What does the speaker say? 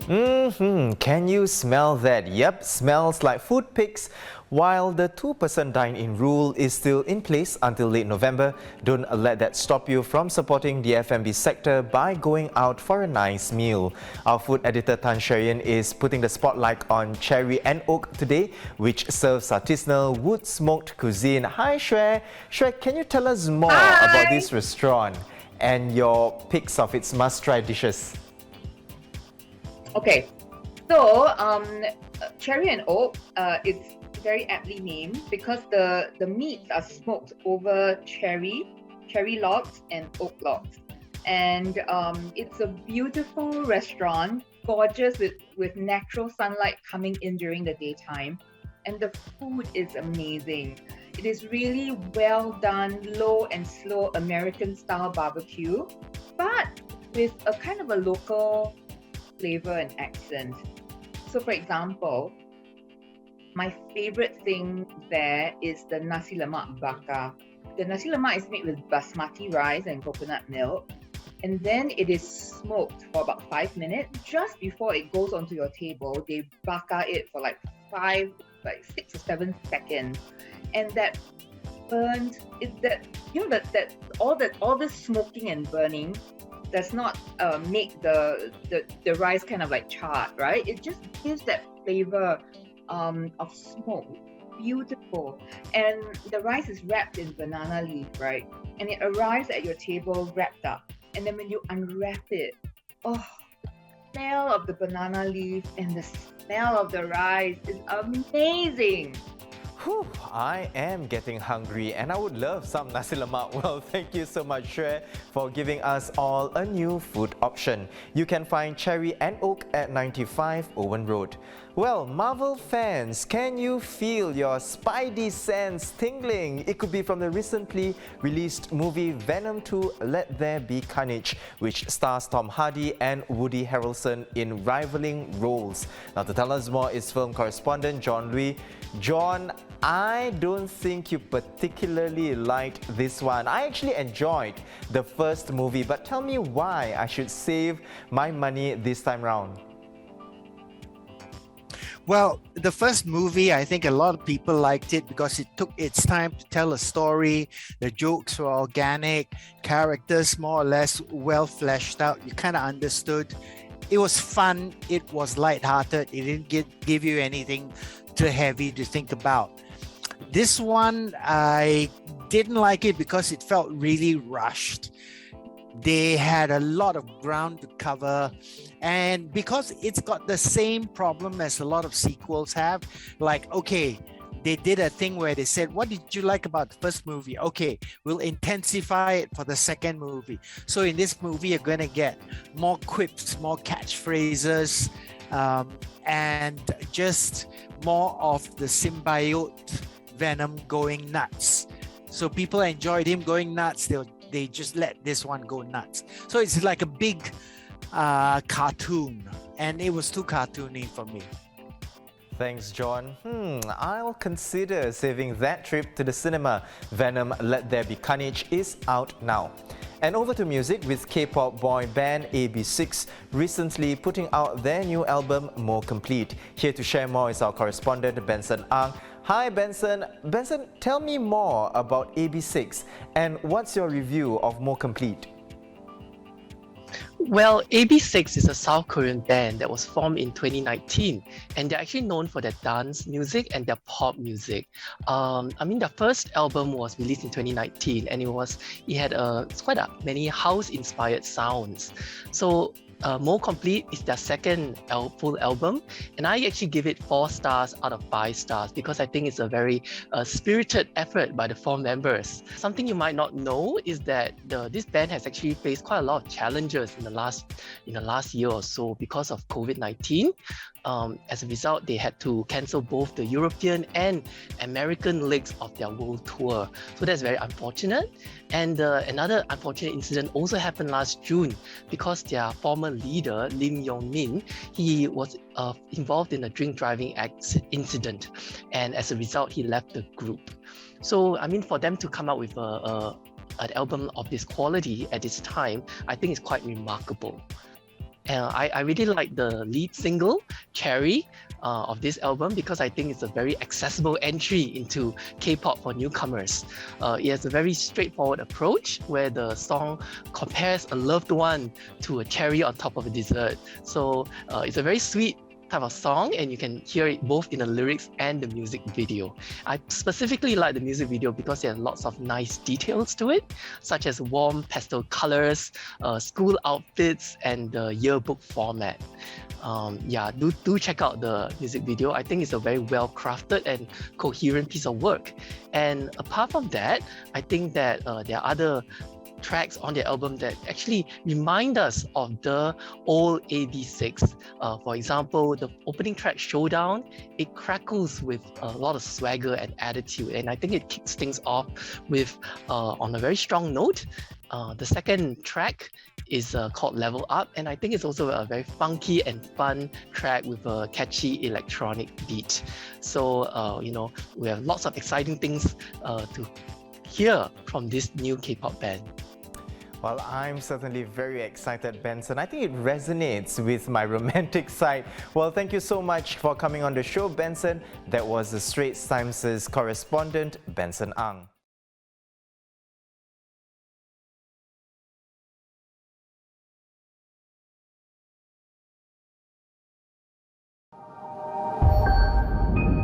Can you smell that? Yep, smells like food pigs. While the two-person dine-in rule is still in place until late November, don't let that stop you from supporting the F&B sector by going out for a nice meal. Our food editor Tan Sherien is putting the spotlight on Cherry and Oak today, which serves artisanal wood-smoked cuisine. Hi Shue. Shue, can you tell us more about Hi. this restaurant and your picks of its must-try dishes? Okay, so cherry and oak is very aptly named because the meats are smoked over cherry logs and oak logs, and it's a beautiful restaurant, gorgeous with natural sunlight coming in during the daytime, and the food is amazing. It is really well done, low and slow American style barbecue, but with a kind of a local flavor and accent. So for example, my favorite thing there is the nasi lemak bakar. The nasi lemak is made with basmati rice and coconut milk, and then it is smoked for about 5 minutes. Just before it goes onto your table, they bakar it for like 6 or 7 seconds, and that burnt is that that all this smoking and burning does not make the rice kind of like charred, right? It just gives that flavor of smoke. Beautiful. And the rice is wrapped in banana leaf, right? And it arrives at your table wrapped up. And then when you unwrap it, oh, the smell of the banana leaf and the smell of the rice is amazing. Whew, I am getting hungry and I would love some nasi lemak. Well, thank you so much, Shue, for giving us all a new food option. You can find Cherry and Oak at 95 Owen Road. Well, Marvel fans, can you feel your spidey sense tingling? It could be from the recently released movie Venom 2 Let There Be Carnage, which stars Tom Hardy and Woody Harrelson in rivaling roles. Now, to tell us more is film correspondent John Lui. John, I don't think you particularly liked this one. I actually enjoyed the first movie, but tell me why I should save my money this time round. Well, the first movie, I think a lot of people liked it because it took its time to tell a story. The jokes were organic, characters more or less well fleshed out. You kind of understood. It was fun. It was lighthearted. It didn't give you anything too heavy to think about. This one, I didn't like it because it felt really rushed. They had a lot of ground to cover, and because it's got the same problem as a lot of sequels have, like, okay, they did a thing where they said, what did you like about the first movie? Okay, we'll intensify it for the second movie. So in this movie, you're going to get more quips, more catchphrases, and just more of the symbiote Venom going nuts. So people enjoyed him going nuts. They just let this one go nuts. So it's like a big cartoon, and it was too cartoony for me. Thanks, John. I'll consider saving that trip to the cinema. Venom Let There Be Carnage is out now. And over to music with K-pop boy band AB6 recently putting out their new album More Complete. Here to share more is our correspondent Benson Ang. Hi Benson. Benson, tell me more about AB6 and what's your review of More Complete? Well, AB6 is a South Korean band that was formed in 2019, and they're actually known for their dance music and their pop music. Their first album was released in 2019, and it had quite many house-inspired sounds. So More Complete is their second full album, and I actually give it 4 stars out of 5 stars because I think it's a very spirited effort by the 4 members. Something you might not know is that this band has actually faced quite a lot of challenges in the last year or so because of COVID-19. As a result, they had to cancel both the European and American legs of their world tour. So that's very unfortunate. And another unfortunate incident also happened last June because their former leader, Lim Yong-min, he was involved in a drink driving incident. And as a result, he left the group. So, for them to come out with an album of this quality at this time, I think is quite remarkable. I really like the lead single, Cherry, of this album because I think it's a very accessible entry into K-pop for newcomers. It has a very straightforward approach where the song compares a loved one to a cherry on top of a dessert. So it's a very sweet type of song, and you can hear it both in the lyrics and the music video. I specifically like the music video because there are lots of nice details to it, such as warm pastel colors, school outfits, and the yearbook format. Yeah, do check out the music video. I think it's a very well crafted and coherent piece of work. And apart from that, I think that there are other tracks on the album that actually remind us of the old AB6. For example, the opening track, Showdown, it crackles with a lot of swagger and attitude, and I think it kicks things off with on a very strong note. The second track is called Level Up, and I think it's also a very funky and fun track with a catchy electronic beat. So, you know, we have lots of exciting things to hear from this new K-pop band. Well, I'm certainly very excited, Benson. I think it resonates with my romantic side. Well, thank you so much for coming on the show, Benson. That was the Straits Times' correspondent, Benson Ang.